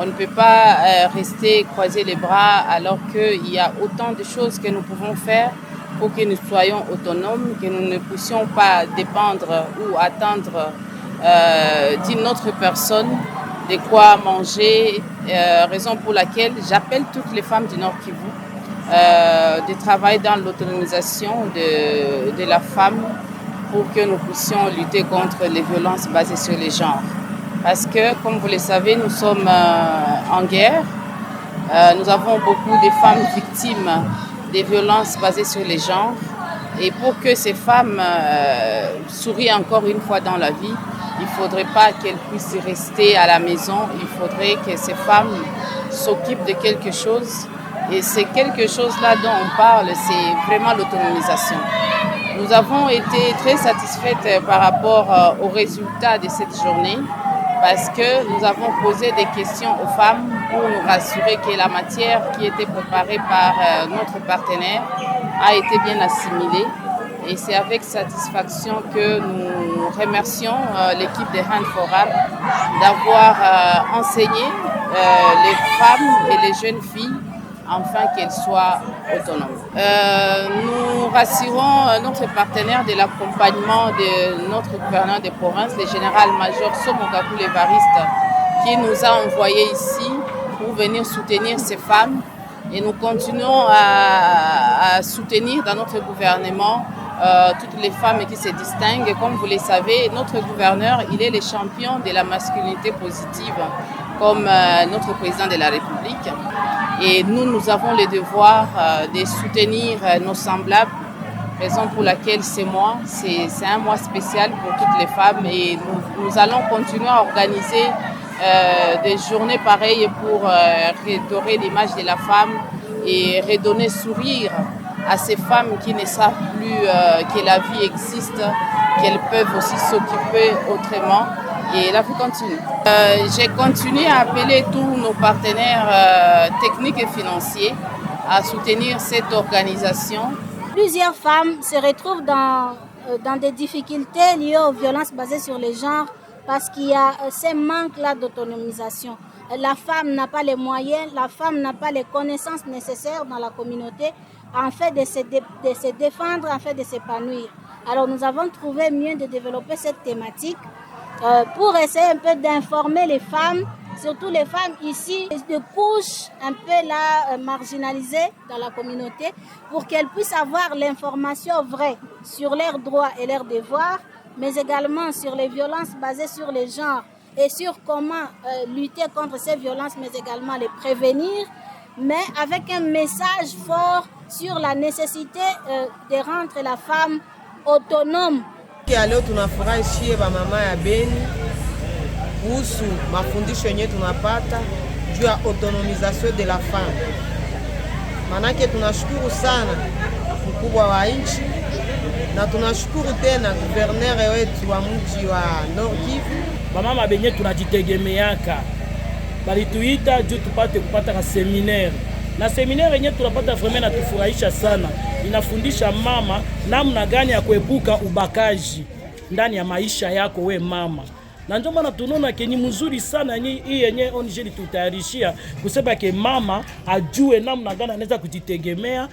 On ne peut pas rester croiser les bras alors qu'il y a autant de choses que nous pouvons faire pour que nous soyons autonomes, que nous ne puissions pas dépendre ou attendre d'une autre personne de quoi manger, raison pour laquelle j'appelle toutes les femmes du Nord Kivu de travailler dans l'autonomisation de la femme pour que nous puissions lutter contre les violences basées sur les genres. Parce que, comme vous le savez, nous sommes en guerre. Nous avons beaucoup de femmes victimes des violences basées sur les genres. Et pour que ces femmes sourient encore une fois dans la vie, il ne faudrait pas qu'elles puissent rester à la maison. Il faudrait que ces femmes s'occupent de quelque chose. Et c'est quelque chose-là dont on parle, c'est vraiment l'autonomisation. Nous avons été très satisfaites par rapport aux résultats de cette journée parce que nous avons posé des questions aux femmes pour nous rassurer que la matière qui était préparée par notre partenaire a été bien assimilée. Et c'est avec satisfaction que nous remercions l'équipe de Hand for All d'avoir enseigné les femmes et les jeunes filles afin qu'elles soient autonomes. Nous rassurons notre partenaire de l'accompagnement de notre gouverneur de province, le général-major Somokaku Levariste, qui nous a envoyés ici pour venir soutenir ces femmes. Et nous continuons à soutenir dans notre gouvernement toutes les femmes qui se distinguent. Et comme vous le savez, notre gouverneur, il est le champion de la masculinité positive, comme notre président de la République. Et nous avons le devoir de soutenir nos semblables, raison pour laquelle c'est un mois spécial pour toutes les femmes. Et nous allons continuer à organiser des journées pareilles pour redorer l'image de la femme et redonner sourire à ces femmes qui ne savent plus que la vie existe, qu'elles peuvent aussi s'occuper autrement. Et la vie continue. J'ai continué à appeler tous nos partenaires techniques et financiers à soutenir cette organisation. Plusieurs femmes se retrouvent dans des difficultés liées aux violences basées sur les genres parce qu'il y a ces manques-là d'autonomisation. La femme n'a pas les moyens, la femme n'a pas les connaissances nécessaires dans la communauté afin de se défendre, afin de s'épanouir. Alors nous avons trouvé mieux de développer cette thématique pour essayer un peu d'informer les femmes, surtout les femmes ici de couches un peu là marginalisées dans la communauté, pour qu'elles puissent avoir l'information vraie sur leurs droits et leurs devoirs, mais également sur les violences basées sur les genres et sur comment lutter contre ces violences, mais également les prévenir, mais avec un message fort sur la nécessité de rendre la femme autonome. Leo tunafurahi shie ba mama ya Beni kuhusu mafundisho yenyewe tunapata juu ya autonomisation de la femme. Manake tunashukuru sana mkubwa wa nchi na tunashukuru tena gouverneur wetu wa mji wa Nord Kivu. Ba mama benye tunajitegemeaka balituita juu tupate kupata ka seminaire. Na seminaire yenyewe tunapata vraiment na tufurahisha sana. Inafundisha mama namna gani ya kuepuka ubakaji ndani ya maisha yako we mama. Na ndio maana tunaona kenye mzuri sana hii yenyewe onjeli tutayarishia kusema ke mama ajue namna gani anaweza kujitegemea.